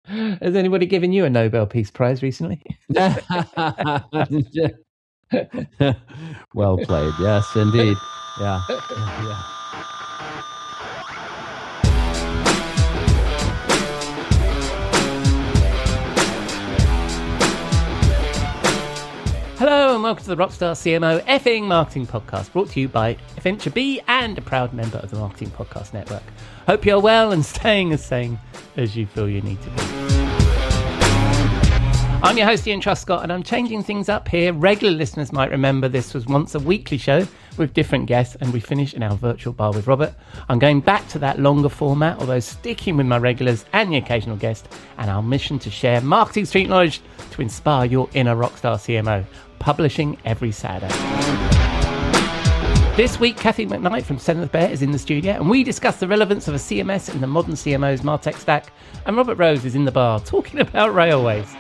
Has anybody given you a Nobel Peace Prize recently? Well played. Yes, indeed. Yeah. Yeah. Hello and welcome to the Rockstar CMO effing marketing podcast, brought to you by Venture B and a proud member of the Marketing Podcast Network. Hope you're well and staying as sane as you feel you need to be. I'm your host, Ian Truscott, and I'm changing things up here. Regular listeners might remember this was once a weekly show with different guests, and we finish in our virtual bar with Robert. I'm going back to that longer format, although sticking with my regulars and the occasional guest, and our mission to share marketing street knowledge to inspire your inner Rockstar CMO. Publishing every Saturday. This week, Cathy McKnight from Seventh Bear is in the studio, and we discuss the relevance of a CMS in the modern CMO's MarTech stack, and Robert Rose is in the bar talking about railways.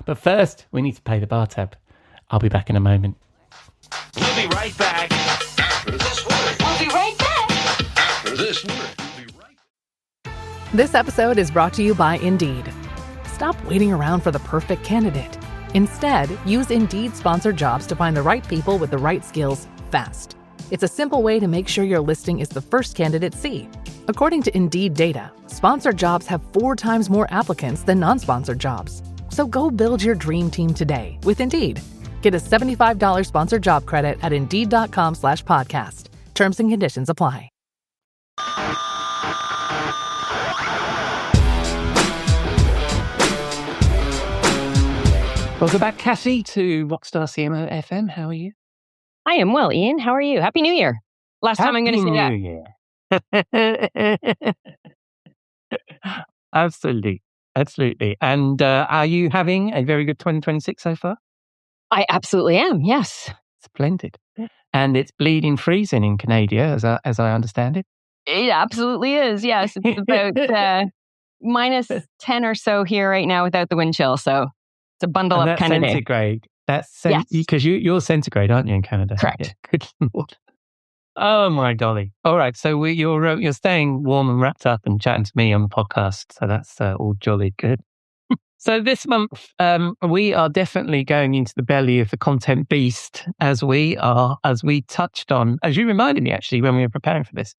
But first, we need to pay the bar tab. I'll be back in a moment. We'll be right back after this word. We'll be right back After this word. We'll be right. This episode is brought to you by Indeed. Stop waiting around for the perfect candidate. Instead, use Indeed sponsored jobs to find the right people with the right skills fast. It's a simple way to make sure your listing is the first candidates see. According to Indeed data, sponsored jobs have 4 times more applicants than non-sponsored jobs. So go build your dream team today with Indeed. Get a $75 sponsored job credit at Indeed.com/podcast. Terms and conditions apply. Welcome back, Cathy, to Rockstar CMO FM. How are you? I am well, Ian. How are you? Happy New Year. Last time I'm going to say that. Absolutely. Absolutely. And are you having a very good 2026 so far? I absolutely am, yes. Splendid. And it's bleeding freezing in Canada, as I understand it. It absolutely is, yes. It's about minus 10 or so here right now without the wind chill, so it's a bundle up kind of day. Centigrade. That's yes. Because you're centigrade, aren't you, in Canada? Correct. Yeah. Good Lord. Oh my dolly! All right, so you're staying warm and wrapped up and chatting to me on the podcast, so that's all jolly good. So this month we are definitely going into the belly of the content beast, as we touched on, as you reminded me actually when we were preparing for this,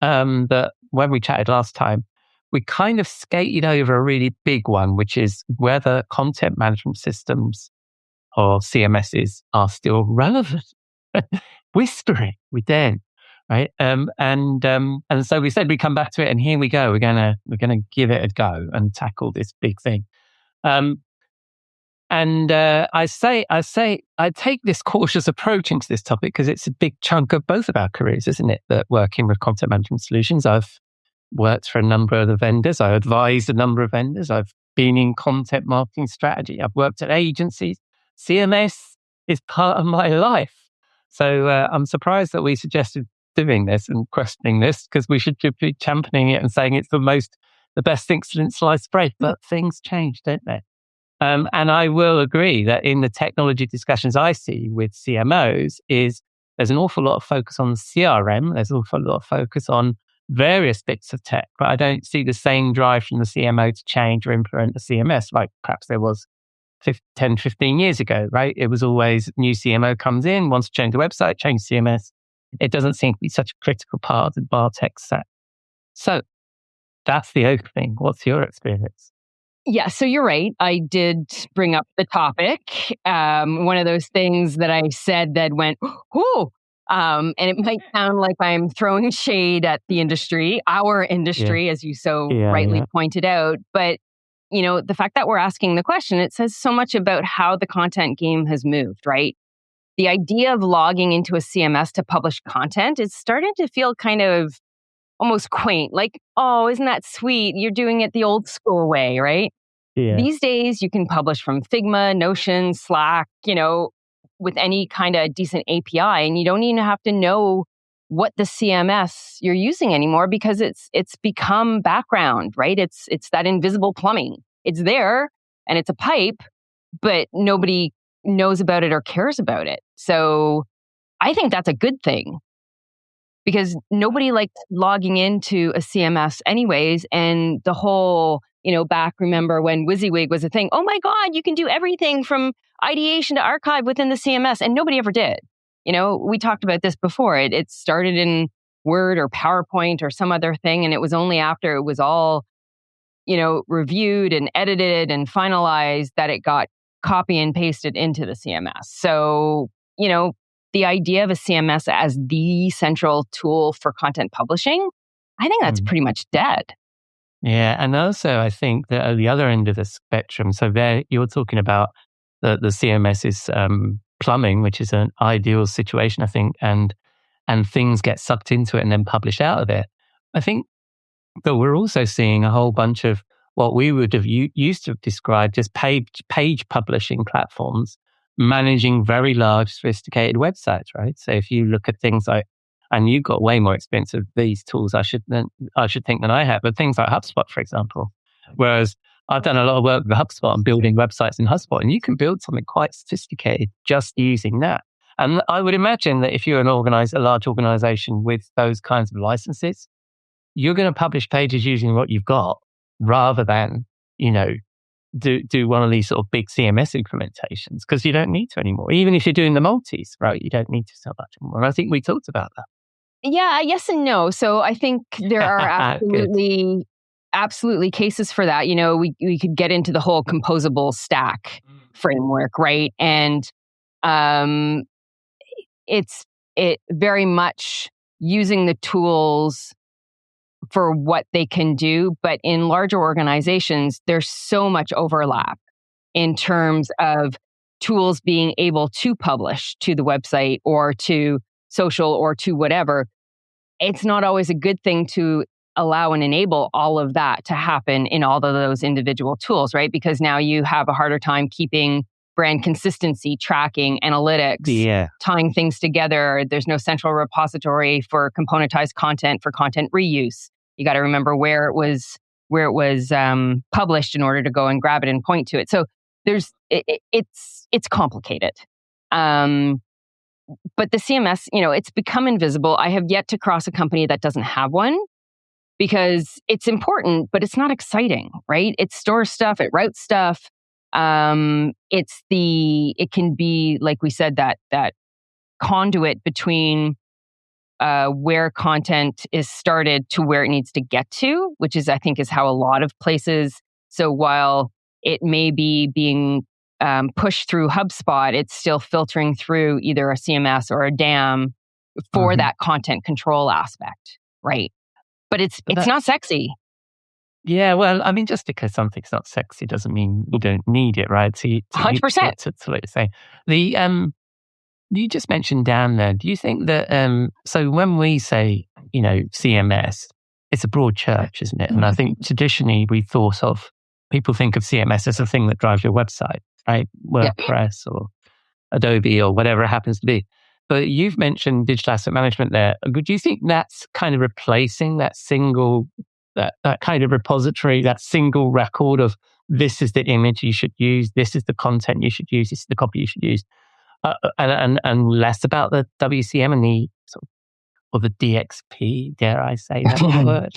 that when we chatted last time, we kind of skated over a really big one, which is whether content management systems or CMSs are still relevant. Whispering with Dan, right? And so we said we'd come back to it, and here we go. We're gonna give it a go and tackle this big thing. I take this cautious approach into this topic because it's a big chunk of both of our careers, isn't it? That working with content management solutions, I've worked for a number of the vendors. I advised a number of vendors. I've been in content marketing strategy. I've worked at agencies. CMS is part of my life. So I'm surprised that we suggested doing this and questioning this, because we should be championing it and saying it's the best thing since sliced bread. But things change, don't they? And I will agree that in the technology discussions I see with CMOs, there's an awful lot of focus on CRM. There's an awful lot of focus on various bits of tech, but I don't see the same drive from the CMO to change or implement the CMS like perhaps there was 10, 15 years ago, right? It was always new CMO comes in, wants to change the website, change CMS. It doesn't seem to be such a critical part of the bar tech stack. So that's the opening. What's your experience? Yeah, so you're right. I did bring up the topic. One of those things that I said that went, whoo, and it might sound like I'm throwing shade at the industry, our industry, as you so rightly pointed out. But you know, the fact that we're asking the question, it says so much about how the content game has moved, right? The idea of logging into a CMS to publish content is starting to feel kind of almost quaint. Like, oh, isn't that sweet? You're doing it the old school way, right? Yeah. These days, you can publish from Figma, Notion, Slack, with any kind of decent API, and you don't even have to know what the CMS you're using anymore, because it's become background, right? It's that invisible plumbing. It's there and it's a pipe, but nobody knows about it or cares about it. So I think that's a good thing. because nobody liked logging into a CMS anyways. And the whole, back, remember when WYSIWYG was a thing, oh my God, you can do everything from ideation to archive within the CMS. And nobody ever did. We talked about this before. It started in Word or PowerPoint or some other thing. And it was only after it was all, reviewed and edited and finalized that it got copy and pasted into the CMS. So, the idea of a CMS as the central tool for content publishing, I think that's pretty much dead. Yeah. And also, I think that at the other end of the spectrum, so there you're talking about the CMS's plumbing, which is an ideal situation, I think, and things get sucked into it and then published out of it. I think that we're also seeing a whole bunch of what we would have used to have described as page publishing platforms managing very large, sophisticated websites, right? So if you look at things like, and you've got way more experience of these tools, I should think than I have, but things like HubSpot, for example. Whereas I've done a lot of work with HubSpot and building websites in HubSpot, and you can build something quite sophisticated just using that. And I would imagine that if you're a large organization with those kinds of licenses, you're going to publish pages using what you've got rather than, do one of these sort of big CMS implementations, because you don't need to anymore. Even if you're doing the multis, right, you don't need to so much anymore. And I think we talked about that. Yeah, yes and no. So I think there are absolutely cases for that. We could get into the whole composable stack framework, right? And it very much using the tools for what they can do. But in larger organizations, there's so much overlap in terms of tools being able to publish to the website or to social or to whatever. It's not always a good thing to allow and enable all of that to happen in all of those individual tools, right? Because now you have a harder time keeping brand consistency, tracking, analytics, tying things together. There's no central repository for componentized content, for content reuse. You got to remember where it was published in order to go and grab it and point to it. So it's complicated. But the CMS, it's become invisible. I have yet to cross a company that doesn't have one, because it's important, but it's not exciting, right? It stores stuff, it routes stuff. It can be, like we said, that conduit between where content is started to where it needs to get to, which is, I think, is how a lot of places. So while it may be being pushed through HubSpot, it's still filtering through either a CMS or a DAM for that content control aspect, right? But it's not sexy. Yeah, well, I mean, just because something's not sexy doesn't mean you don't need it, right? 100%. To what you're saying. You just mentioned DAM there. Do you think that, so when we say, CMS, it's a broad church, isn't it? And I think traditionally people think of CMS as a thing that drives your website, right? WordPress or Adobe or whatever it happens to be. But you've mentioned digital asset management there. Do you think that's kind of replacing that single, that kind of repository, that single record of this is the image you should use, this is the content you should use, this is the copy you should use, and less about the WCM and the sort of, or the DXP, dare I say that word?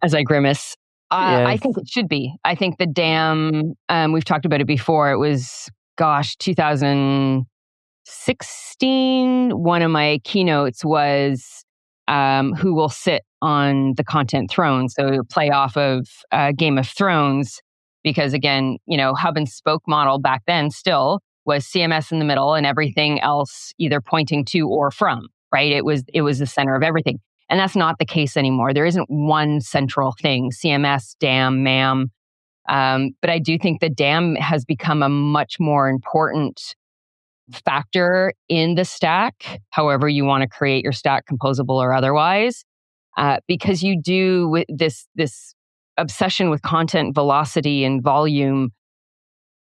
As I grimace. I think it should be. I think the DAM, we've talked about it before. It was, 2016. One of my keynotes was who will sit on the content throne. So play off of Game of Thrones, because again, hub and spoke model back then still was CMS in the middle and everything else either pointing to or from, right? It was the center of everything. And that's not the case anymore. There isn't one central thing, CMS, DAM, MAM. But I do think the DAM has become a much more important factor in the stack, however you want to create your stack, composable or otherwise, because you do with this obsession with content velocity and volume.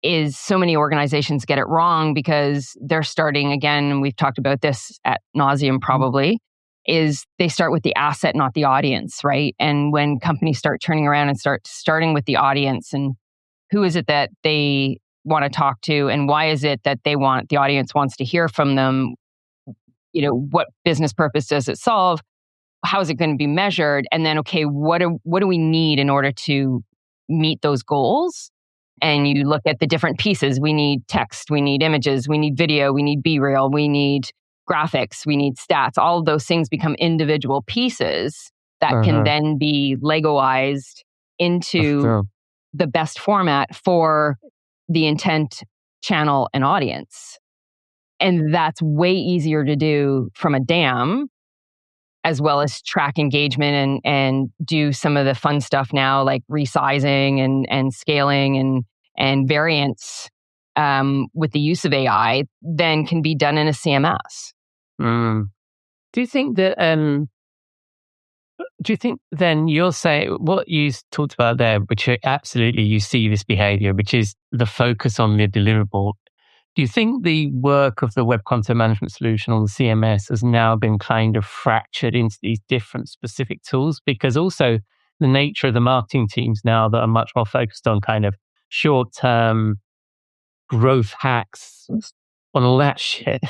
Is so many organizations get it wrong because they're starting, again, and we've talked about this ad nauseum probably, is they start with the asset, not the audience, right? And when companies start turning around and starting with the audience and who is it that they want to talk to and why is it that the audience wants to hear from them, what business purpose does it solve? How is it going to be measured? And then, okay, what do we need in order to meet those goals? And you look at the different pieces. We need text, we need images, we need video, we need B-reel, we need graphics, we need stats. All of those things become individual pieces that can then be Legoized into the best format for the intent, channel, and audience. And that's way easier to do from a DAM, as well as track engagement and do some of the fun stuff now, like resizing and scaling and variance with the use of AI, then can be done in a CMS. Do you think that? Do you think then you'll say what you talked about there, which absolutely you see this behavior, which is the focus on the deliverable? Do you think the work of the web content management solution on the CMS has now been kind of fractured into these different specific tools? Because also the nature of the marketing teams now that are much more focused on kind of short-term growth hacks on all that shit,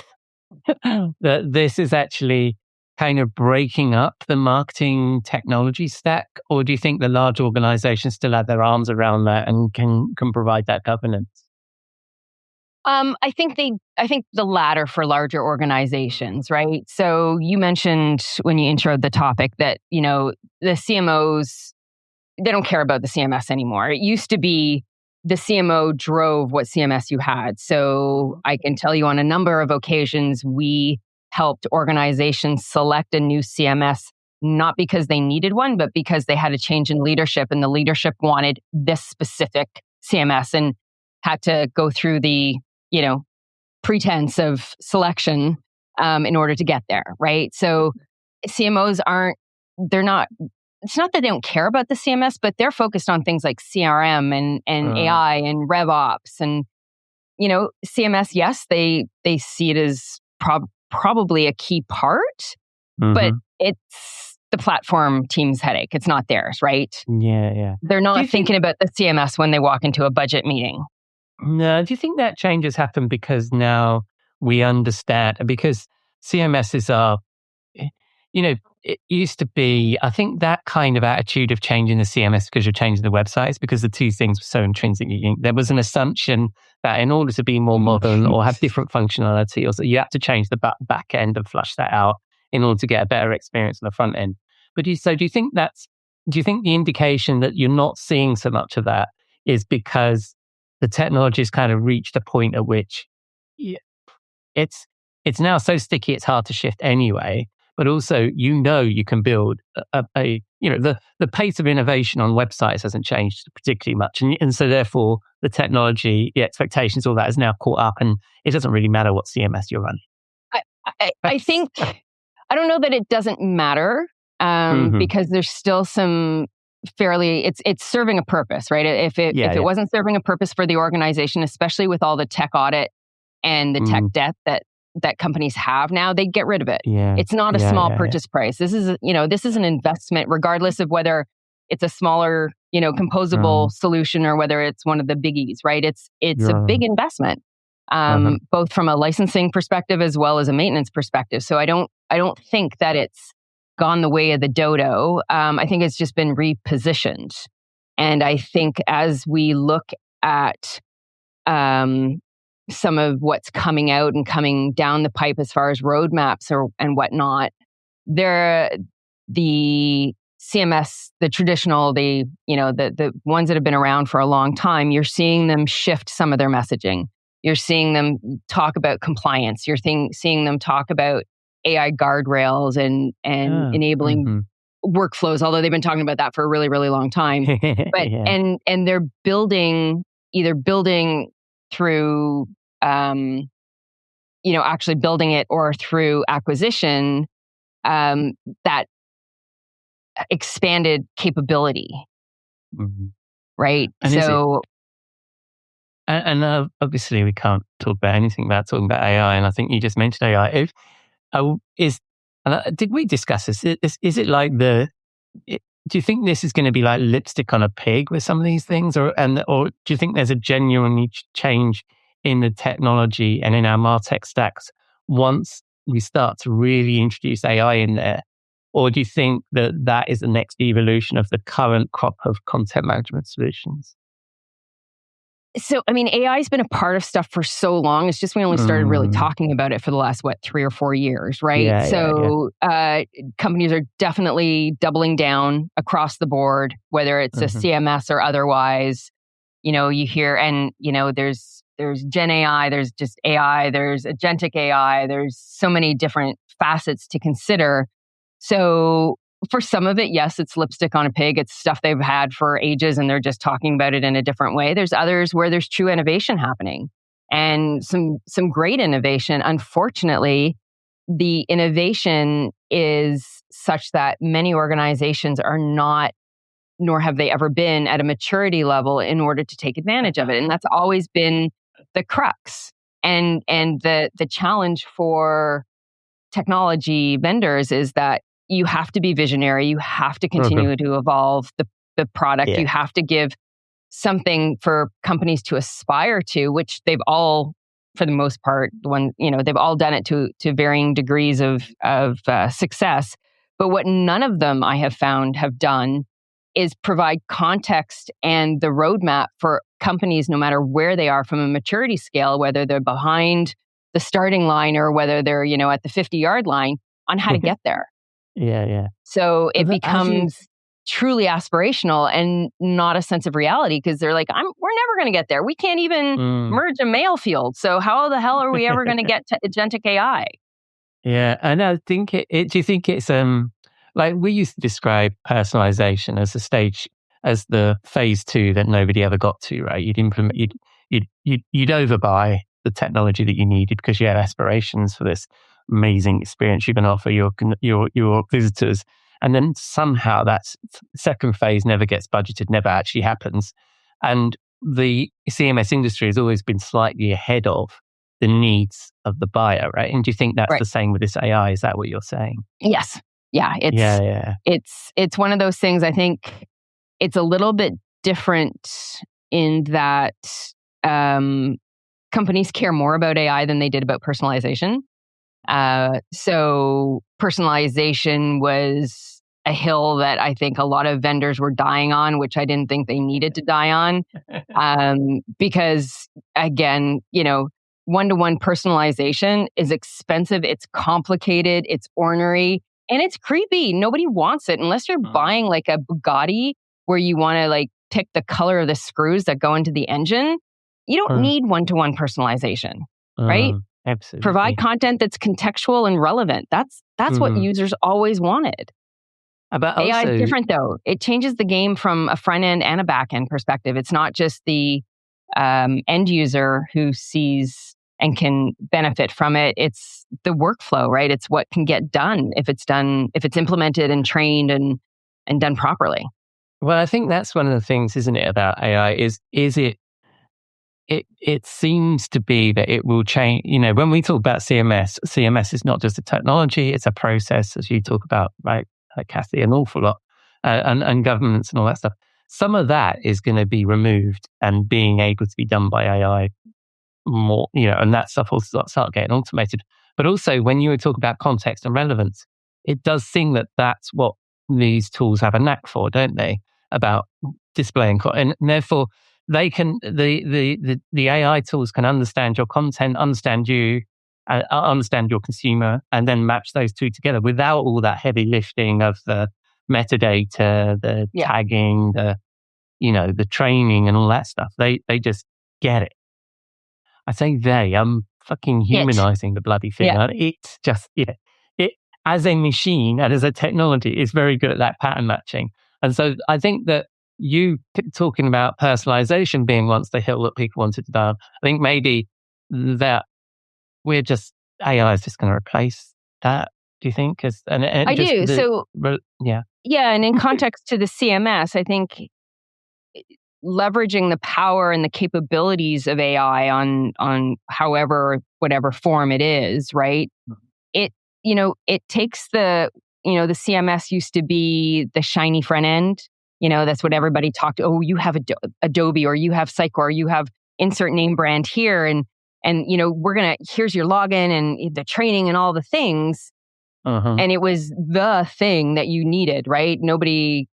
that this is actually kind of breaking up the marketing technology stack? Or do you think the large organizations still have their arms around that and can provide that governance? I think the latter for larger organizations, right? So you mentioned when you introed the topic that, the CMOs, they don't care about the CMS anymore. It used to be the CMO drove what CMS you had. So I can tell you on a number of occasions, we helped organizations select a new CMS, not because they needed one, but because they had a change in leadership and the leadership wanted this specific CMS and had to go through the pretense of selection in order to get there, right? So CMOs it's not that they don't care about the CMS, but they're focused on things like CRM and AI and RevOps and, CMS, yes, they see it as probably a key part, but it's the platform team's headache. It's not theirs, right? Yeah. They're not thinking about the CMS when they walk into a budget meeting. No, do you think that changes happen because now we understand? Because CMSs are, it used to be, I think that kind of attitude of changing the CMS because you're changing the websites, because the two things were so intrinsically linked. There was an assumption that in order to be more modern or have different functionality, or so you have to change the back end and flush that out in order to get a better experience on the front end. But do you think the indication that you're not seeing so much of that is because the technology has kind of reached a point at which it's now so sticky it's hard to shift anyway, but also you can build the pace of innovation on websites hasn't changed particularly much, and so therefore the technology, the expectations, all that is now caught up, and it doesn't really matter what CMS you're running. I think I don't know that it doesn't matter because there's still some fairly it's serving a purpose, right? If it wasn't serving a purpose for the organization, especially with all the tech audit and the tech debt that companies have now, they'd get rid of it. It's not a small purchase price. This is an investment, regardless of whether it's a smaller composable solution or whether it's one of the biggies, right? It's a big investment, both from a licensing perspective as well as a maintenance perspective. So I don't think that it's gone the way of the dodo. I think it's just been repositioned. And I think as we look at some of what's coming out and coming down the pipe as far as roadmaps and whatnot, the CMS, the traditional, the ones that have been around for a long time, you're seeing them shift some of their messaging. You're seeing them talk about compliance. You're seeing them talk about AI guardrails and enabling workflows, although they've been talking about that for a really, really long time. But and they're either building through actually building it, or through acquisition, that expanded capability. Right. And and obviously we can't talk about anything without talking about AI. And I think you just mentioned AI. Did we discuss this? Is it like do you think this is going to be like lipstick on a pig with some of these things, or do you think there's a genuine change in the technology and in our MarTech stacks once we start to really introduce AI in there? Or do you think that that is the next evolution of the current crop of content management solutions? So, I mean, AI has been a part of stuff for so long. It's just we only started really talking about it for the last, 3 or 4 years, right? Companies are definitely doubling down across the board, whether it's a CMS or otherwise. You hear, and, there's Gen AI, there's just AI, there's agentic AI, there's so many different facets to consider. So for some of it, yes, it's lipstick on a pig. It's stuff they've had for ages and they're just talking about it in a different way. There's others where there's true innovation happening and some great innovation. Unfortunately, the innovation is such that many organizations are not, nor have they ever been, at a maturity level in order to take advantage of it. And that's always been the crux. And the challenge for technology vendors is that you have to be visionary. You have to continue to evolve the product. You have to give something for companies to aspire to, which they've all, for the most part, they've all done it to varying degrees of success. But what none of them I have found have done is provide context and the roadmap for companies, no matter where they are from a maturity scale, whether they're behind the starting line or whether they're, at the 50-yard line, on how to get there. Yeah. So it becomes truly aspirational and not a sense of reality, because they're like, we're never going to get there. We can't even merge a mail field. So how the hell are we ever going to get to agentic AI? Yeah, and I think do you think it's like we used to describe personalization as as the phase 2 that nobody ever got to, right? You'd implement, you'd overbuy the technology that you needed because you had aspirations for this amazing experience you can offer your visitors, and then somehow that second phase never gets budgeted, never actually happens, and the CMS industry has always been slightly ahead of the needs of the buyer, right? And do you think that's the same with this AI? Is that what you're saying? Yes. Yeah. It's one of those things. I think it's a little bit different in that companies care more about AI than they did about personalization. So personalization was a hill that I think a lot of vendors were dying on, which I didn't think they needed to die on. Because again, one-to-one personalization is expensive, it's complicated, it's ornery, and it's creepy. Nobody wants it unless you're buying like a Bugatti where you want to like pick the color of the screws that go into the engine. You don't need one-to-one personalization, right? Absolutely. Provide content that's contextual and relevant. That's what users always wanted. But AI also, is different though. It changes the game from a front end and a back end perspective. It's not just the end user who sees and can benefit from it. It's the workflow, right? It's what can get done if it's implemented and trained and done properly. Well, I think that's one of the things, isn't it, about AI is it seems to be that it will change. When we talk about CMS is not just a technology, it's a process, as you talk about, right, Cathy, an awful lot, and governance and all that stuff. Some of that is going to be removed and being able to be done by AI more, and that stuff will start getting automated. But also, when you were talking about context and relevance, it does seem that that's what these tools have a knack for, don't they? About displaying, and therefore they can the AI tools can understand your content, understand you, understand your consumer, and then match those two together without all that heavy lifting of the metadata, the tagging, the training and all that stuff. They just get it. I say I'm fucking humanizing the bloody thing. Yeah. It's just, it as a machine and as a technology is very good at that pattern matching. And so I think that you talking about personalization being once the hill that people wanted to die on, I think maybe that AI is just going to replace that. Do you think? I do. Yeah. And in context to the CMS, I think leveraging the power and the capabilities of AI on whatever form it is, right? It takes the CMS used to be the shiny front end. That's what everybody talked. Oh, you have Adobe, or you have Sycor, or you have insert name brand here, and And, here's your login and the training and all the things. And it was the thing that you needed, right? Nobody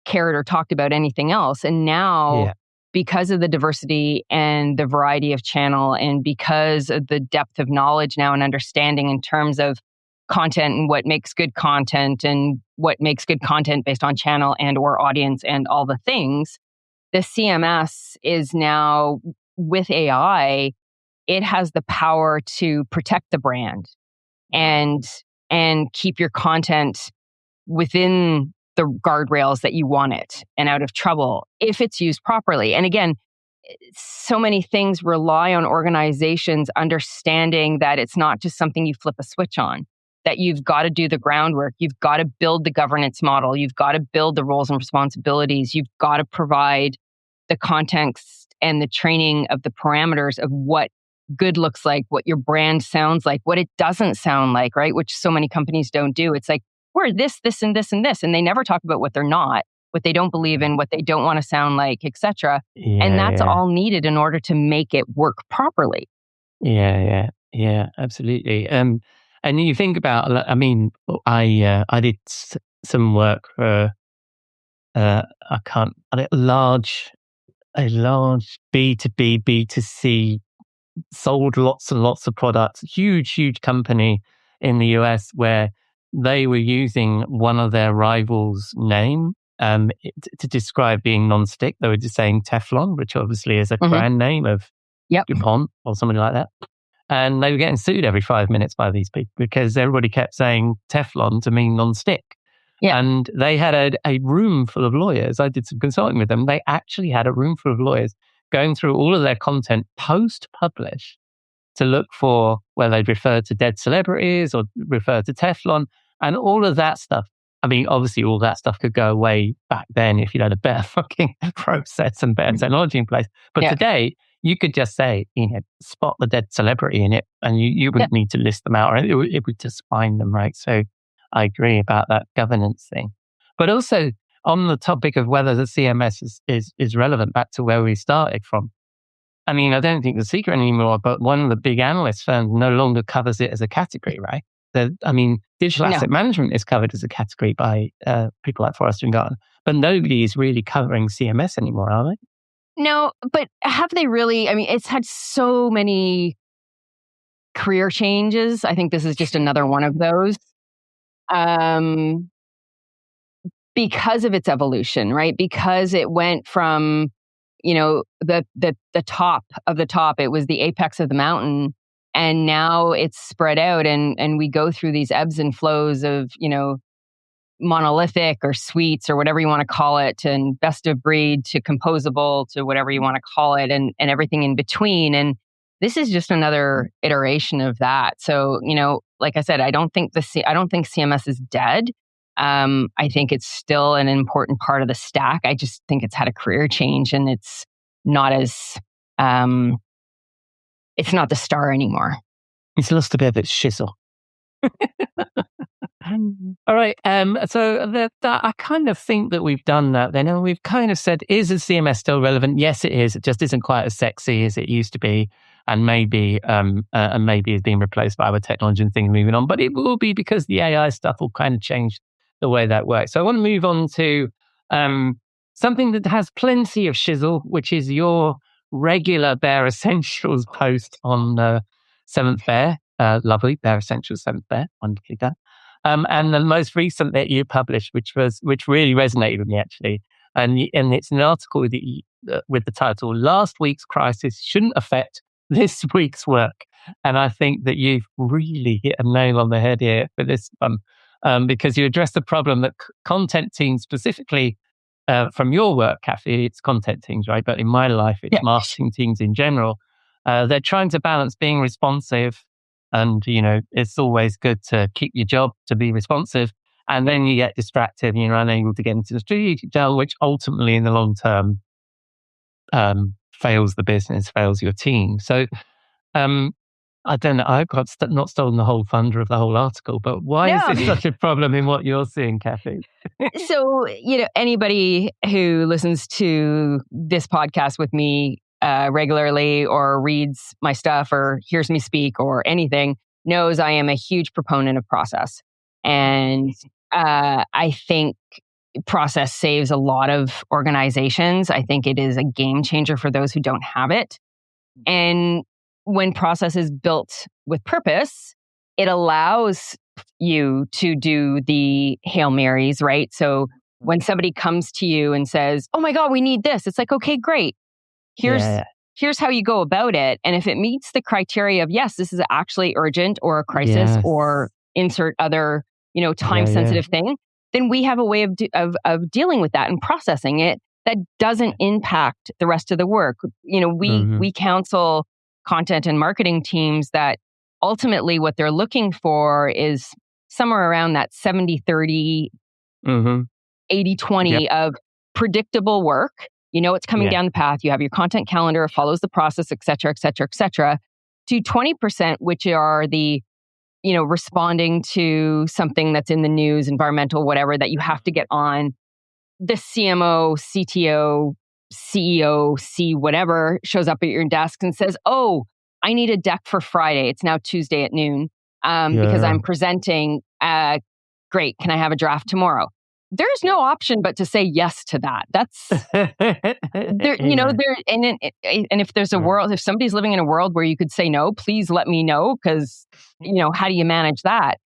cared or talked about anything else. And now, because of the diversity and the variety of channel, and because of the depth of knowledge now and understanding in terms of content and what makes good content and what makes good content based on channel and or audience and all the things, the CMS is now, with AI, it has the power to protect the brand and keep your content within the guardrails that you want it and out of trouble if it's used properly. And again, so many things rely on organizations understanding that it's not just something you flip a switch on, that you've got to do the groundwork. You've got to build the governance model. You've got to build the roles and responsibilities. You've got to provide the context and the training of the parameters of what good looks like, what your brand sounds like, what it doesn't sound like, right? Which so many companies don't do. It's like, we're this, this, and this, and this. And they never talk about what they're not, what they don't believe in, what they don't want to sound like, etc. And that's all needed in order to make it work properly. Yeah, absolutely. And you think about, I mean, I did some work for a large B2B, B2C, sold lots and lots of products, huge company in the US where they were using one of their rivals' name to describe being non-stick. They were just saying Teflon, which obviously is a brand name of DuPont or something like that. And they were getting sued every 5 minutes by these people because everybody kept saying Teflon to mean non-stick. Yeah. And they had a room full of lawyers. I did some consulting with them. They actually had a room full of lawyers going through all of their content post-publish to look for where they'd refer to dead celebrities or refer to Teflon and all of that stuff. I mean, obviously all that stuff could go away back then if you had a better fucking process and better technology in place. But today, you could just say, spot the dead celebrity in it and you wouldn't need to list them out, or it would just find them, right? So I agree about that governance thing. But also on the topic of whether the CMS is relevant back to where we started from, I mean, I don't think the secret anymore, but one of the big analyst firms no longer covers it as a category, right? Digital asset management is covered as a category by people like Forrester and Gartner, but nobody is really covering CMS anymore, are they? No, but have they really? I mean, it's had so many career changes. I think this is just another one of those. Because of its evolution, right? Because it went from, the top of the top, it was the apex of the mountain. And now it's spread out and we go through these ebbs and flows of, monolithic or suites or whatever you want to call it, and best of breed to composable to whatever you want to call it, and everything in between. And this is just another iteration of that. So, like I said, I don't think CMS is dead. I think it's still an important part of the stack. I just think it's had a career change and it's not as, it's not the star anymore. It's lost a bit of its shizzle. All right. So I kind of think that we've done that then. And we've kind of said, is a CMS still relevant? Yes, it is. It just isn't quite as sexy as it used to be. And maybe it's being replaced by other technology and things moving on. But it will be because the AI stuff will kind of change the way that works. So I want to move on to something that has plenty of shizzle, which is your regular Bear Essentials post on 7th Bear. Lovely, Bear Essentials, 7th Bear, wonderfully done. And the most recent that you published, which really resonated with me actually, and it's an article with the title "Last Week's Crisis Shouldn't Affect This Week's Work," and I think that you've really hit a nail on the head here for this one, because you address the problem that content teams specifically, from your work, Cathy, it's content teams, right? But in my life, it's marketing teams in general. They're trying to balance being responsive. And, it's always good to keep your job to be responsive. And then you get distracted and you're unable to get into the strategic dial, which ultimately in the long term fails the business, fails your team. So I don't know, I've got not stolen the whole thunder of the whole article, but why is this such a problem in what you're seeing, Cathy? So, anybody who listens to this podcast with me regularly or reads my stuff or hears me speak or anything knows I am a huge proponent of process. And I think process saves a lot of organizations. I think it is a game changer for those who don't have it. And when process is built with purpose, it allows you to do the Hail Marys, right? So when somebody comes to you and says, "Oh my God, we need this," it's like, okay, great. Here's how you go about it. And if it meets the criteria of, yes, this is actually urgent or a crisis or insert other, time sensitive thing, then we have a way of dealing with that and processing it that doesn't impact the rest of the work. We counsel content and marketing teams that ultimately what they're looking for is somewhere around that 70-30, 80-20 of predictable work. It's coming down the path. You have your content calendar, it follows the process, et cetera, et cetera, et cetera, to 20%, which are the, responding to something that's in the news, environmental, whatever, that you have to get on. The CMO, CTO, CEO, C whatever shows up at your desk and says, "Oh, I need a deck for Friday. It's now Tuesday at noon because I'm presenting. Great. Can I have a draft tomorrow?" There's no option but to say yes to that. That's there. And if there's a world, if somebody's living in a world where you could say no, please let me know, because how do you manage that?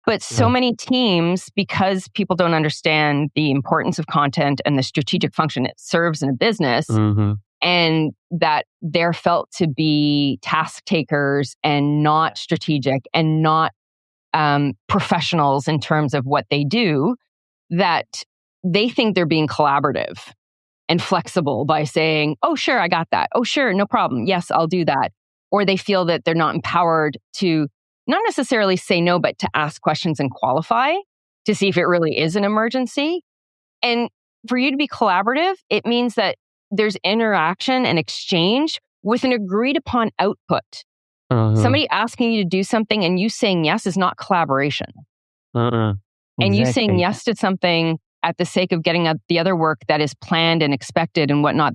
But so many teams, because people don't understand the importance of content and the strategic function it serves in a business, and that they're felt to be task takers and not strategic and not professionals in terms of what they do, that they think they're being collaborative and flexible by saying, "Oh, sure, I got that. Oh, sure, no problem. Yes, I'll do that." Or they feel that they're not empowered to not necessarily say no, but to ask questions and qualify to see if it really is an emergency. And for you to be collaborative, it means that there's interaction and exchange with an agreed upon output. Somebody asking you to do something and you saying yes is not collaboration. And you saying yes to something at the sake of getting the other work that is planned and expected and whatnot,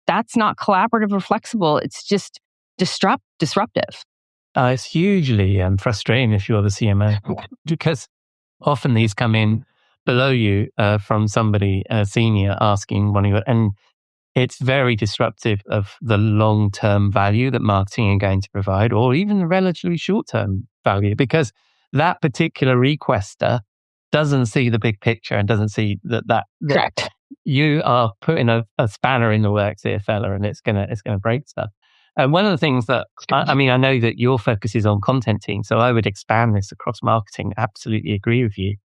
that's not collaborative or flexible. It's just disruptive. It's hugely frustrating if you're the CMO, because often these come in below you from somebody senior asking one of your, and it's very disruptive of the long-term value that marketing are going to provide, or even the relatively short-term value, because that particular requester doesn't see the big picture and doesn't see that Correct. You are putting a spanner in the works here, fella, and it's gonna break stuff. And one of the things that I know that your focus is on content team, so I would expand this across marketing. Absolutely agree with you.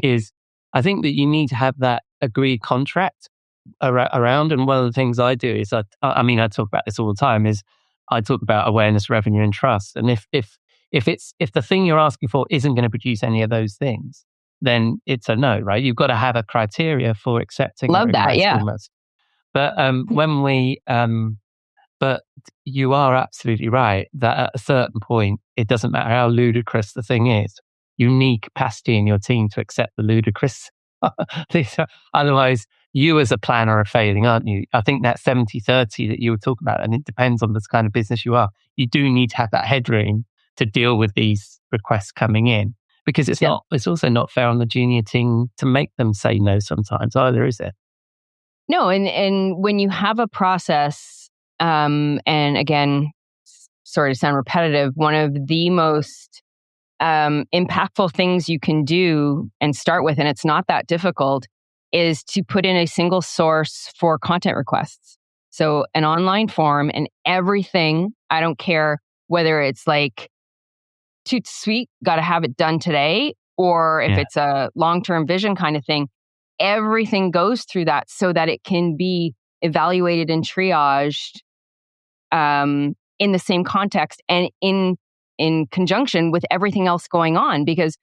Is I think that you need to have that agreed contract around. And one of the things I do is I talk about this all the time. Is I talk about awareness, revenue, and trust. And if the thing you're asking for isn't going to produce any of those things, then it's a no, right? You've got to have a criteria for accepting. Love that, yeah. Almost. But but you are absolutely right that at a certain point, it doesn't matter how ludicrous the thing is. You need capacity in your team to accept the ludicrous. Otherwise, you as a planner are failing, aren't you? I think that 70-30 that you were talking about, and it depends on this kind of business you are. You do need to have that headroom to deal with these requests coming in, because it's also not fair on the junior team to make them say no sometimes either, is it? No, and when you have a process, and again, sorry to sound repetitive, one of the most impactful things you can do and start with, and it's not that difficult, is to put in a single source for content requests. So an online form, and everything, I don't care whether it's like toot sweet, got to have it done today, or if it's a long-term vision kind of thing, everything goes through that so that it can be evaluated and triaged in the same context and in conjunction with everything else going on. Because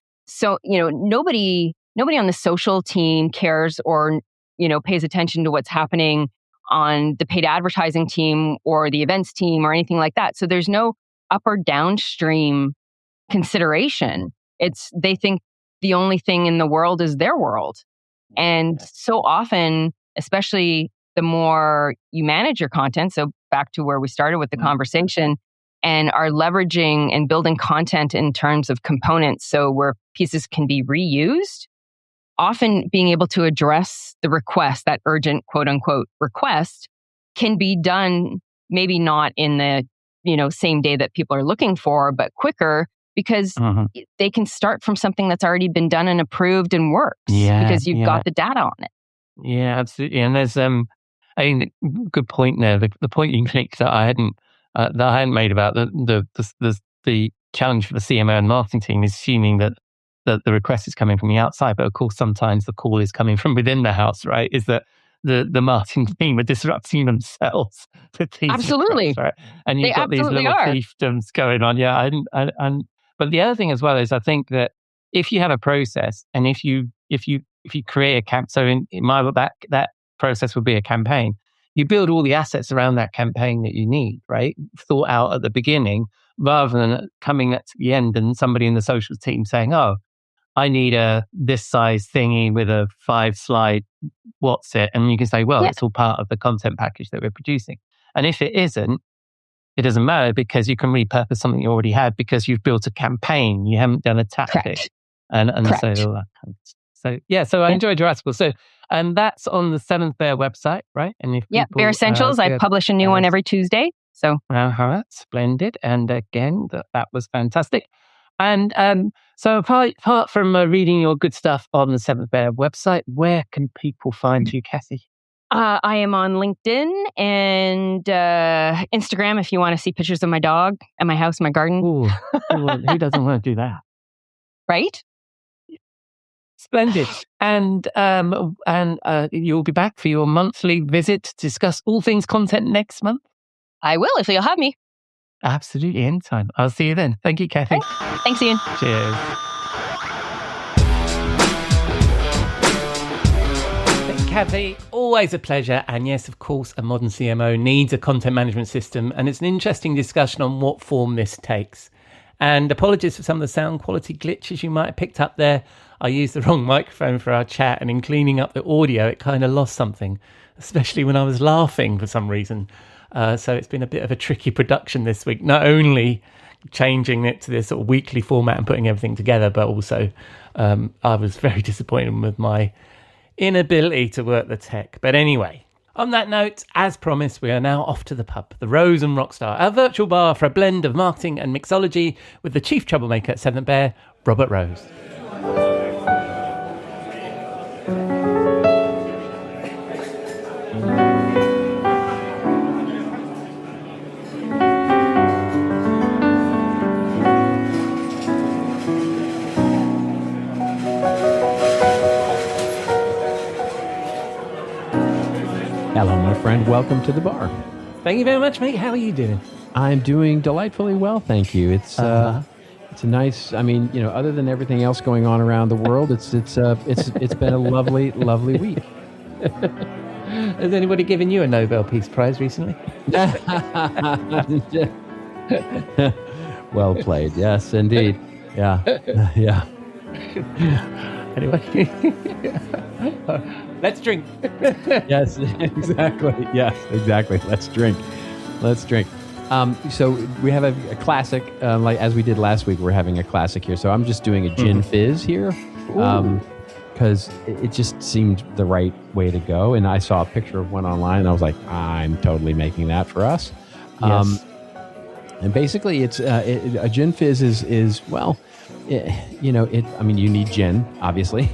nobody on the social team cares or pays attention to what's happening on the paid advertising team or the events team or anything like that. So there's no up or downstream consideration. They think the only thing in the world is their world. And so often, especially the more you manage your content, so back to where we started with the conversation, and are leveraging and building content in terms of components, so where pieces can be reused, often being able to address the request, that urgent quote unquote request, can be done maybe not in the same day that people are looking for, but quicker, because they can start from something that's already been done and approved and works because you've got the data on it. Yeah, absolutely. And there's good point there. The point you make that I hadn't made about the challenge for the CMO and marketing team is assuming that the request is coming from the outside, but of course sometimes the call is coming from within the house, right? Is that the marketing team are disrupting themselves with these Absolutely requests, right? And you've got these little fiefdoms going on. Yeah, but the other thing as well is I think that if you have a process and if you create a so in my book that process would be a campaign. You build all the assets around that campaign that you need, right? Thought out at the beginning, rather than coming at the end and somebody in the social team saying, "Oh, I need this size thingy with a 5-slide. What's it?" And you can say, "Well, it's all part of the content package that we're producing." And if it isn't, it doesn't matter because you can repurpose something you already had because you've built a campaign. You haven't done a tactic. Correct. And Correct. so all that kind of stuff. So I enjoyed your article. So, and that's on the Seventh Bear website, right? And if Bear Essentials. I publish a new one every Tuesday. So splendid. And again, that was fantastic. And so apart from reading your good stuff on the Seventh Bear website, where can people find you, Cathy? I am on LinkedIn and Instagram if you want to see pictures of my dog and my house, my garden. Ooh, who doesn't want to do that? Right? Splendid. And you'll be back for your monthly visit to discuss all things content next month? I will, if you'll have me. Absolutely, anytime. I'll see you then. Thank you, Cathy. Thanks, Ian. Cheers. Cathy, always a pleasure. And yes, of course, a modern CMO needs a content management system. And it's an interesting discussion on what form this takes. And apologies for some of the sound quality glitches you might have picked up there. I used the wrong microphone for our chat, and in cleaning up the audio, it kind of lost something, especially when I was laughing for some reason. So it's been a bit of a tricky production this week, not only changing it to this sort of weekly format and putting everything together, but also I was very disappointed with my inability to work the tech. But anyway, on that note, as promised, we are now off to the pub, the Rose and Rockstar, our virtual bar for a blend of marketing and mixology with the chief troublemaker at Seventh Bear, Robert Rose. Hello, my friend. Welcome to the bar. Thank you very much, mate. How are you doing? I'm doing delightfully well, thank you. It's a nice. I mean, other than everything else going on around the world, it's been a lovely week. Has anybody given you a Nobel Peace Prize recently? Well played. Yes, indeed. Yeah. Yeah. Anyway, let's drink. Yes, exactly. Yes, exactly. Let's drink. So we have a classic, like as we did last week. We're having a classic here. So I'm just doing a gin fizz here, because it just seemed the right way to go. And I saw a picture of one online, and I was like, I'm totally making that for us. Yes. And basically, it's a gin fizz is well. I mean, you need gin, obviously.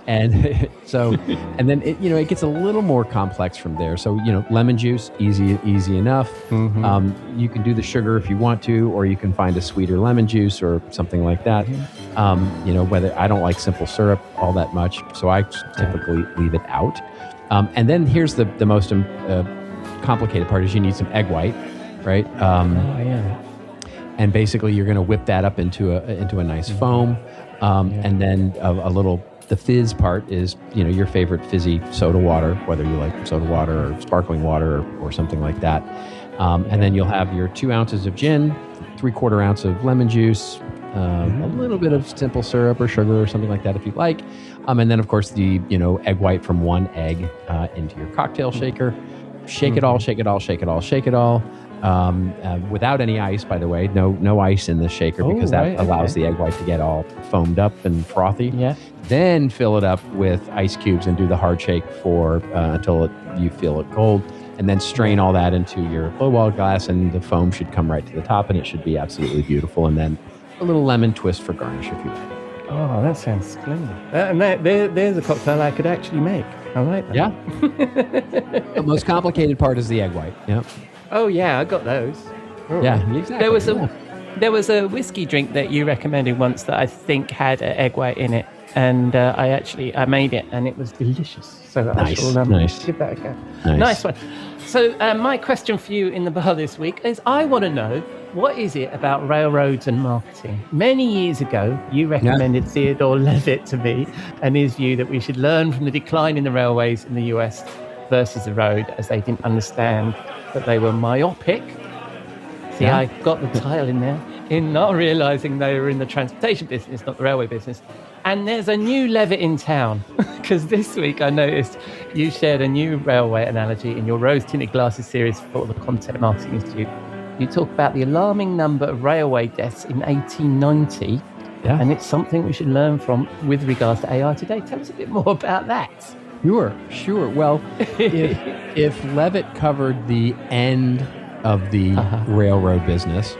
And so, and then it gets a little more complex from there. So, lemon juice, easy enough. Mm-hmm. You can do the sugar if you want to, or you can find a sweeter lemon juice or something like that. Whether I don't like simple syrup all that much, so I typically leave it out. And then here's the most complicated part: is you need some egg white, right? And basically, you're going to whip that up into a nice foam, and then the fizz part is your favorite fizzy soda water, whether you like soda water or sparkling water or something like that. And then you'll have your 2 ounces of gin, 3/4 ounce of lemon juice, a little bit of simple syrup or sugar or something like that if you like. And then, of course, the egg white from 1 egg into your cocktail shaker. Shake it all, shake it all, shake it all, shake it all. Without any ice, by the way. No ice in the shaker because that allows the egg white to get all foamed up and frothy. Yeah. Then fill it up with ice cubes and do the hard shake for until you feel it cold. And then strain all that into your lowball glass, and the foam should come right to the top, and it should be absolutely beautiful. And then a little lemon twist for garnish if you like. Oh, that sounds splendid. And there's a cocktail I could actually make. I like that. Yeah. The most complicated part is the egg white. Yeah. Oh, yeah, I got those. Oh. Yeah, exactly. There was a whiskey drink that you recommended once that I think had an egg white in it, and I made it, and it was delicious. So I shall give that a go. Nice one. So my question for you in the bar this week is, I want to know, what is it about railroads and marketing? Many years ago, you recommended Theodore Levitt to me and his view that we should learn from the decline in the railways in the US versus the road, as they didn't understand that they were myopic. See, I got the title in there, in not realizing they were in the transportation business, not the railway business. And there's a new Levitt in town, because this week I noticed you shared a new railway analogy in your Rose Tinted Glasses series for the Content Marketing Institute. You talk about the alarming number of railway deaths in 1890, and it's something we should learn from with regards to AI today. Tell us a bit more about that. Sure. Well, if Levitt covered the end of the railroad business,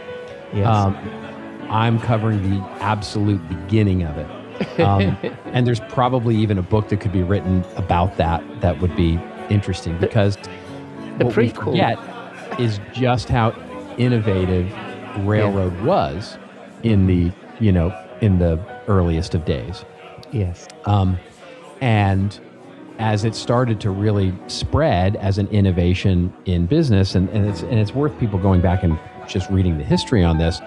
I'm covering the absolute beginning of it. And there's probably even a book that could be written about that would be interesting, because the what we prequel forget is just how innovative railroad was in the earliest of days. Yes. And as it started to really spread as an innovation in business, and it's worth people going back and just reading the history on this.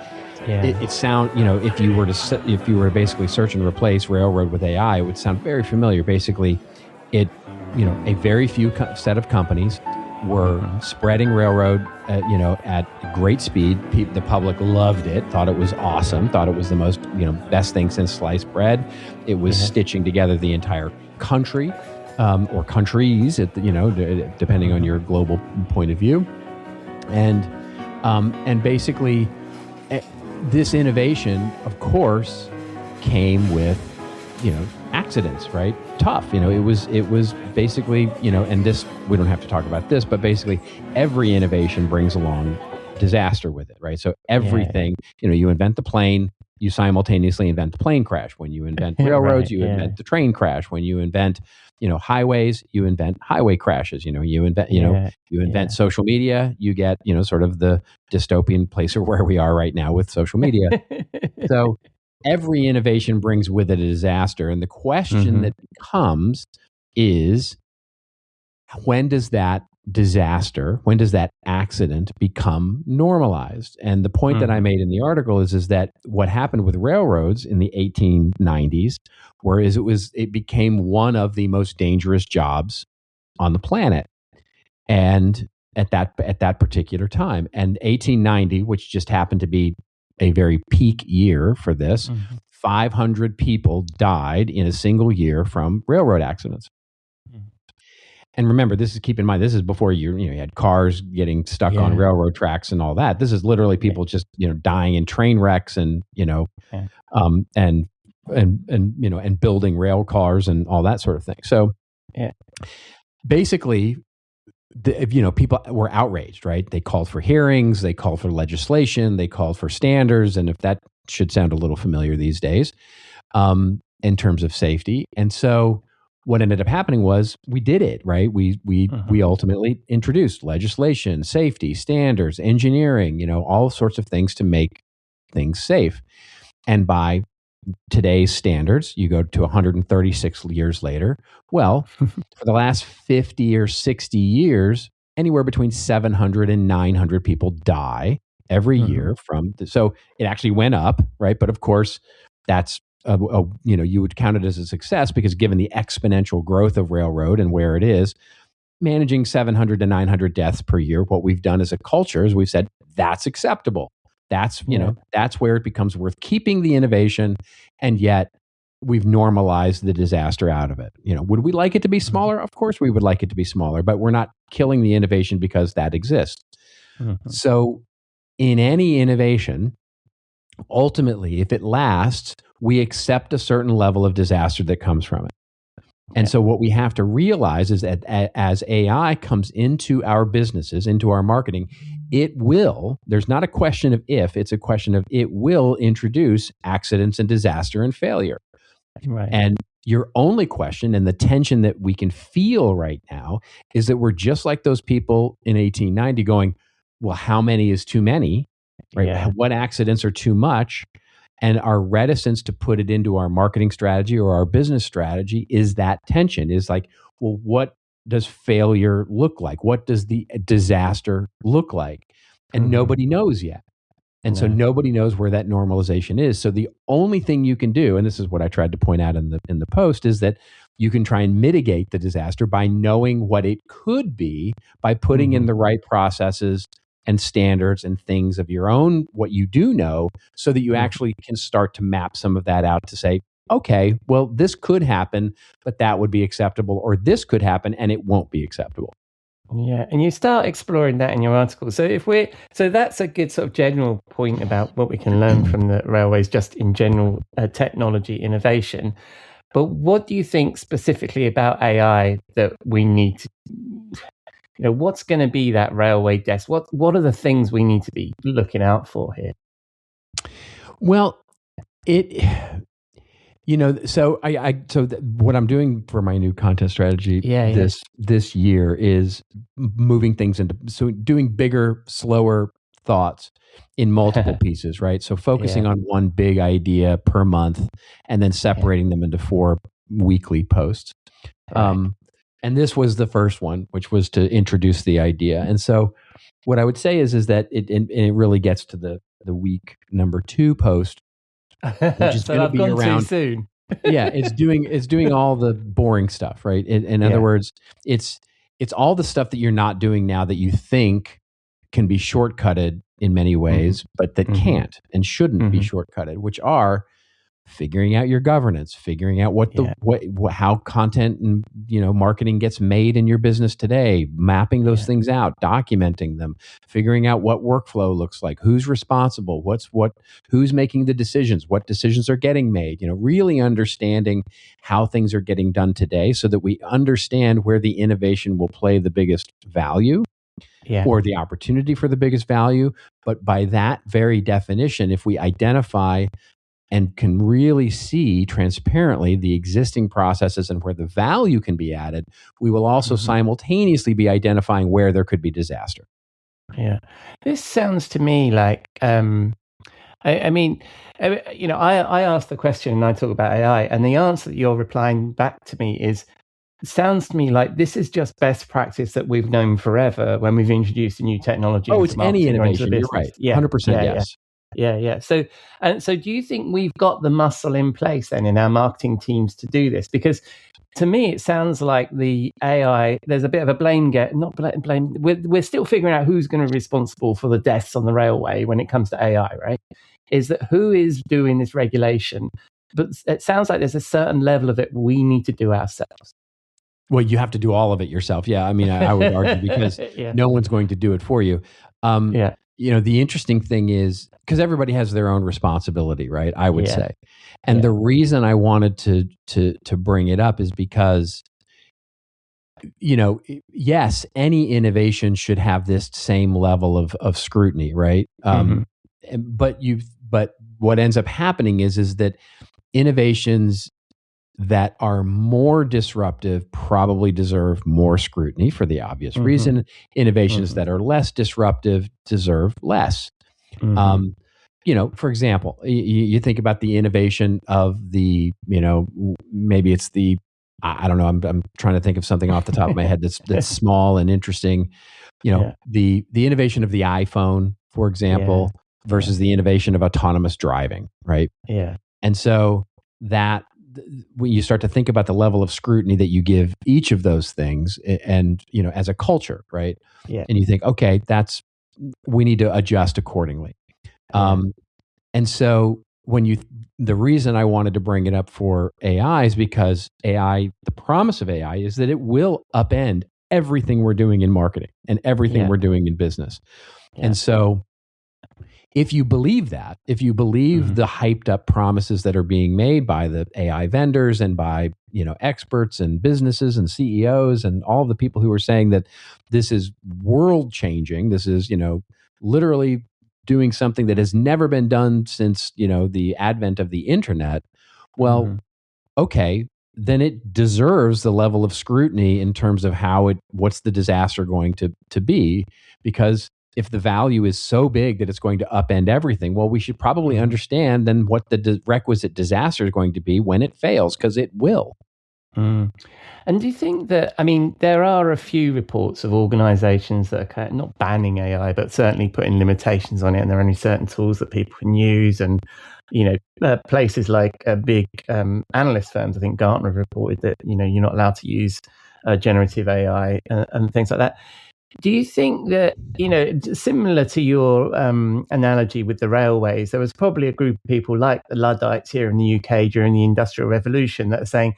It sound, if you were to basically search and replace railroad with AI, it would sound very familiar. Basically, a very few set of companies were spreading railroad, at great speed. The public loved it, thought it was awesome, thought it was the most, best thing since sliced bread. It was stitching together the entire country, or countries, depending on your global point of view, and basically. This innovation, of course, came with, accidents, right? Tough, it was basically, and this, we don't have to talk about this, but basically every innovation brings along disaster with it, right? So everything, you invent the plane, you simultaneously invent the plane crash. When you invent railroads, you invent the train crash. When you invent, highways, you invent highway crashes. You invent social media, you get, sort of the dystopian place of where we are right now with social media. So every innovation brings with it a disaster. And the question that comes is, when does that disaster, when does that accident become normalized? And the point that I made in the article is that what happened with railroads in the 1890s, whereas it became one of the most dangerous jobs on the planet, and at that particular time. And 1890, which just happened to be a very peak year for this, 500 people died in a single year from railroad accidents. And remember, keep in mind, this is before you had cars getting stuck on railroad tracks and all that. This is literally people just, dying in train wrecks and building rail cars and all that sort of thing. So basically, people were outraged, right? They called for hearings, they called for legislation, they called for standards. And if that should sound a little familiar these days, in terms of safety. And so what ended up happening was we did it, right? We ultimately introduced legislation, safety, standards, engineering, all sorts of things to make things safe. And by today's standards, you go to 136 years later. Well, for the last 50 or 60 years, anywhere between 700 and 900 people die every year so it actually went up, right? But of course, that's you would count it as a success, because given the exponential growth of railroad and where it is, managing 700 to 900 deaths per year, what we've done as a culture is we've said that's acceptable. That's, that's where it becomes worth keeping the innovation. And yet we've normalized the disaster out of it. Would we like it to be smaller? Of course we would like it to be smaller, but we're not killing the innovation because that exists. So in any innovation, ultimately, if it lasts, we accept a certain level of disaster that comes from it. And so what we have to realize is that as AI comes into our businesses, into our marketing, there's not a question of if, it's a question of it will introduce accidents and disaster and failure. Right. And your only question and the tension that we can feel right now is that we're just like those people in 1890 going, well, how many is too many? Right? Yeah. What accidents are too much? And our reticence to put it into our marketing strategy or our business strategy is that tension is like, well, what does failure look like? What does the disaster look like? And nobody knows yet. And so nobody knows where that normalization is. So the only thing you can do, and this is what I tried to point out in the post, is that you can try and mitigate the disaster by knowing what it could be, by putting in the right processes and standards and things of your own, what you do know, so that you actually can start to map some of that out to say, okay, well, this could happen, but that would be acceptable, or this could happen and it won't be acceptable. Yeah, and you start exploring that in your article. So that's a good sort of general point about what we can learn from the railways, just in general technology innovation. But what do you think specifically about AI that we need to? What's going to be that railway desk? What are the things we need to be looking out for here? Well, what I'm doing for my new content strategy this year is moving things doing bigger, slower thoughts in multiple pieces, right? So focusing on one big idea per month and then separating them into 4 weekly posts. Right. And this was the first one, which was to introduce the idea. And so what I would say is that it really gets to the week number 2 post, which is going to be around too soon. it's doing all the boring stuff, right? In other words, it's all the stuff that you're not doing now that you think can be shortcutted in many ways, but that can't and shouldn't be shortcutted, which are figuring out your governance, figuring out how content and marketing gets made in your business today, mapping those things out, documenting them, figuring out what workflow looks like, who's responsible, who's making the decisions, what decisions are getting made, really understanding how things are getting done today so that we understand where the innovation will play the biggest value. Or the opportunity for the biggest value. But by that very definition, if we identify and can really see transparently the existing processes and where the value can be added, we will also simultaneously be identifying where there could be disaster. Yeah. This sounds to me like, I asked the question and I talk about AI, and the answer that you're replying back to me is, it sounds to me like this is just best practice that we've known forever when we've introduced a new technology. Oh, it's any innovation. You're right. 100% yes. Yeah. So do you think we've got the muscle in place then in our marketing teams to do this? Because to me, it sounds like the AI, there's a bit of a blame. We're still figuring out who's going to be responsible for the deaths on the railway when it comes to AI, right? Is that who is doing this regulation? But it sounds like there's a certain level of it we need to do ourselves. Well, you have to do all of it yourself. Yeah. I mean, I would argue because no one's going to do it for you. The interesting thing is, because everybody has their own responsibility, right? I would say. And the reason I wanted to bring it up is because, yes, any innovation should have this same level of scrutiny, right? But what ends up happening is that innovations that are more disruptive probably deserve more scrutiny for the obvious reason. Innovations that are less disruptive deserve less. For example, you think about the innovation of the, maybe it's the, I don't know, I'm trying to think of something off the top of my head that's small and interesting. The innovation of the iPhone, for example, versus the innovation of autonomous driving, right? Yeah. And so that when you start to think about the level of scrutiny that you give each of those things, and as a culture, right? Yeah. And you think, okay, we need to adjust accordingly. And so the reason I wanted to bring it up for AI is because the promise of AI is that it will upend everything we're doing in marketing and everything we're doing in business. And so if you believe that, if you believe the hyped up promises that are being made by the AI vendors and by, experts and businesses and CEOs and all the people who are saying that this is world changing, this is, literally doing something that has never been done since, the advent of the internet. Well, okay, then it deserves the level of scrutiny in terms of what's the disaster going to be, because if the value is so big that it's going to upend everything, well, we should probably understand then what the requisite disaster is going to be when it fails, because it will. And do you think that, there are a few reports of organizations that are not banning AI, but certainly putting limitations on it, and there are only certain tools that people can use, and places like big analyst firms, I think Gartner reported that you're not allowed to use generative AI and things like that. Do you think that, similar to your analogy with the railways, there was probably a group of people like the Luddites here in the UK during the Industrial Revolution that are saying,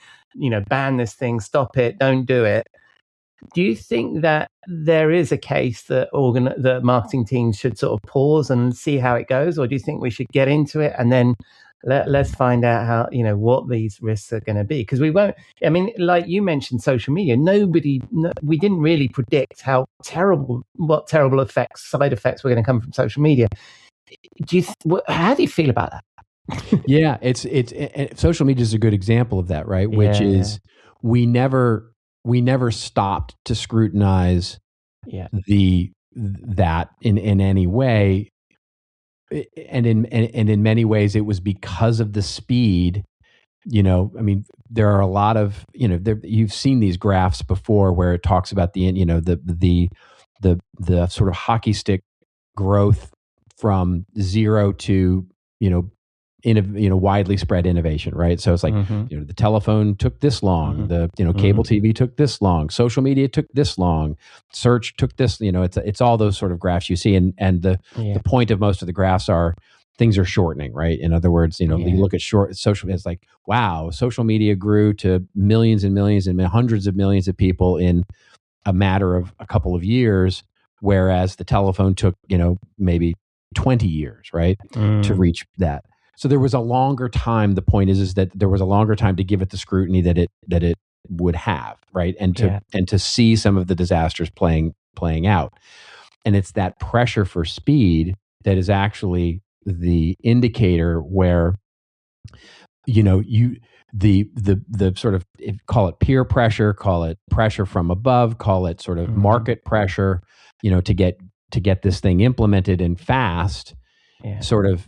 ban this thing, stop it, don't do it. Do you think that there is a case that that marketing teams should sort of pause and see how it goes? Or do you think we should get into it and then let's find out how, what these risks are going to be? Because we won't, like you mentioned, social media, we didn't really predict what terrible side effects were going to come from social media. How do you feel about that? Yeah, it's social media is a good example of that, right? Which is we never stopped to scrutinize that in any way. And in many ways, it was because of the speed. There are a lot of you've seen these graphs before where it talks about the sort of hockey stick growth from zero to widely spread innovation, right? So it's like the telephone took this long, the cable TV took this long, social media took this long, search took this. It's all those sort of graphs you see, and the point of most of the graphs are things are shortening, right? In other words, you look at social. It's like, wow, social media grew to millions and millions and hundreds of millions of people in a matter of a couple of years, whereas the telephone took maybe 20 years, right, to reach that. So there was a longer time. The point is that there was a longer time to give it the scrutiny that it would have, right, and to see some of the disasters playing out. And it's that pressure for speed that is actually the indicator where the sort of, call it peer pressure, call it pressure from above, call it sort of market pressure, to get this thing implemented and fast, sort of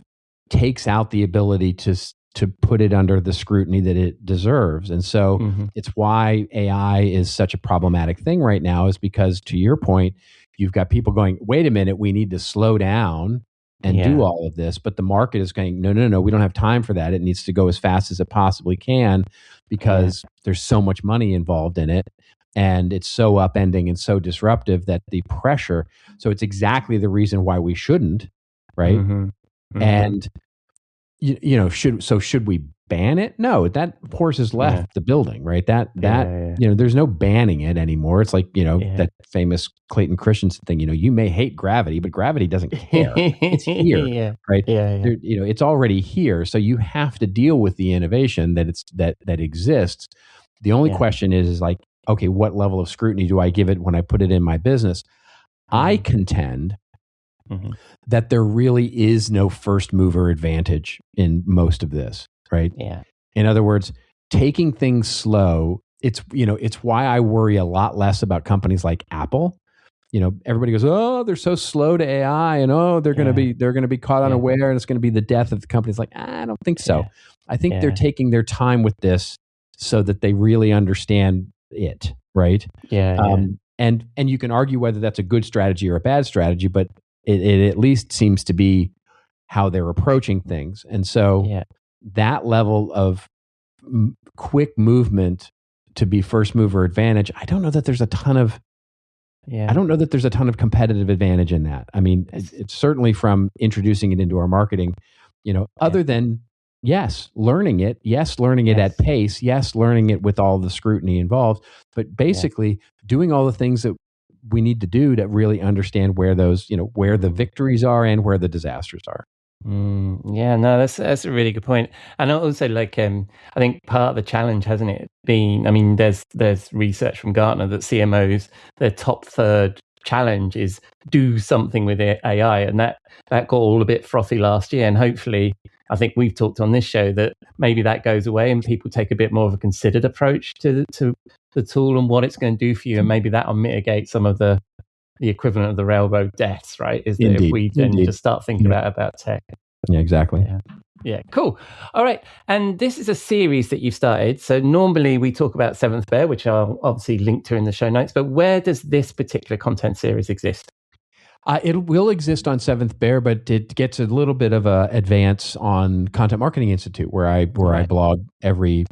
takes out the ability to put it under the scrutiny that it deserves. And so it's why AI is such a problematic thing right now, is because, to your point, you've got people going, wait a minute, we need to slow down and do all of this. But the market is going, no, we don't have time for that. It needs to go as fast as it possibly can, because there's so much money involved in it. And it's so upending and so disruptive that the pressure, so it's exactly the reason why we shouldn't, right? And should we ban it? No, that horse has left the building, right? There's no banning it anymore. It's like, that famous Clayton Christensen thing, you may hate gravity, but gravity doesn't care. It's here, right? It's already here. So you have to deal with the innovation that exists. The only question is like, okay, what level of scrutiny do I give it when I put it in my business? I contend that there really is no first mover advantage in most of this, right? Yeah. In other words, taking things slow, it's why I worry a lot less about companies like Apple. Everybody goes, oh, they're so slow to AI, and they're going to be caught unaware, and it's going to be the death of the company. It's like, I don't think so. I think they're taking their time with this so that they really understand it, right? And you can argue whether that's a good strategy or a bad strategy, but it at least seems to be how they're approaching things. And so that level of quick movement to be first mover advantage, I don't know that there's a ton of competitive advantage in that. I mean, it's certainly from introducing it into our marketing, other than learning it at pace, learning it with all the scrutiny involved, but basically doing all the things that we need to do to really understand where those, where the victories are and where the disasters are. That's a really good point. And also, I think part of the challenge, hasn't it been? I mean, there's research from Gartner that CMOs, their top third challenge is do something with AI, and that got all a bit frothy last year. And hopefully, I think we've talked on this show that maybe that goes away and people take a bit more of a considered approach to the tool and what it's going to do for you, and maybe that'll mitigate some of the equivalent of the railroad deaths, right? Is that if we then just start thinking about tech. Yeah, exactly. Yeah, cool. All right. And this is a series that you've started. So normally we talk about Seventh Bear, which I'll obviously link to in the show notes, but where does this particular content series exist? It will exist on Seventh Bear, but it gets a little bit of a advance on Content Marketing Institute, where I blog every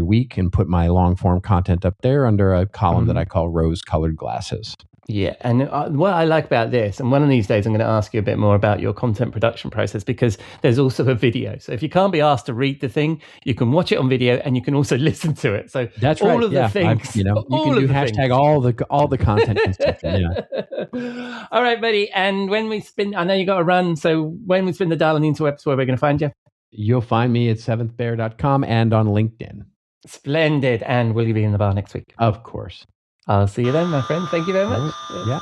week and put my long form content up there under a column that I call Rose Colored Glasses. Yeah, and what I like about this, and one of these days I'm going to ask you a bit more about your content production process, because there's also a video. So if you can't be asked to read the thing, you can watch it on video and you can also listen to it. So that's all of the things. You can do hashtag all the content and stuff. Yeah. All right, buddy. And when we spin, I know you got to run. So when we spin the dial on the interwebs, where we're going to find you? You'll find me at seventhbear.com and on LinkedIn. Splendid. And will you be in the bar next week? Of course. I'll see you then, my friend. Thank you very much. Yeah.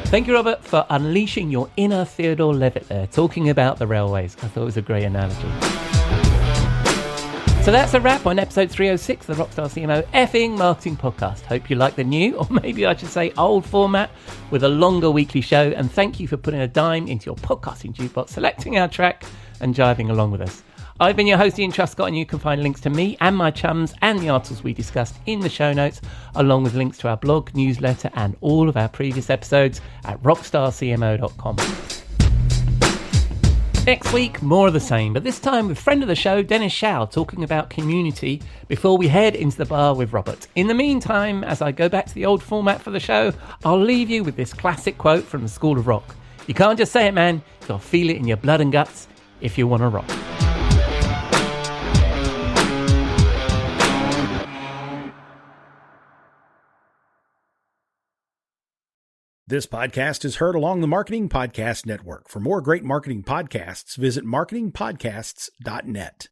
Thank you, Robert, for unleashing your inner Theodore Levitt there, talking about the railways. I thought it was a great analogy. So that's a wrap on episode 306 of the Rockstar CMO effing marketing podcast. Hope you like the new, or maybe I should say old format, with a longer weekly show. And thank you for putting a dime into your podcasting jukebox, selecting our track and jiving along with us. I've been your host, Ian Truscott, and you can find links to me and my chums and the articles we discussed in the show notes, along with links to our blog, newsletter, and all of our previous episodes at rockstarcmo.com. Next week, more of the same, but this time with friend of the show, Dennis Shao, talking about community before we head into the bar with Robert. In the meantime, as I go back to the old format for the show, I'll leave you with this classic quote from the School of Rock. You can't just say it, man. You've got to feel it in your blood and guts if you want to rock. This podcast is heard along the Marketing Podcast Network. For more great marketing podcasts, visit marketingpodcasts.net.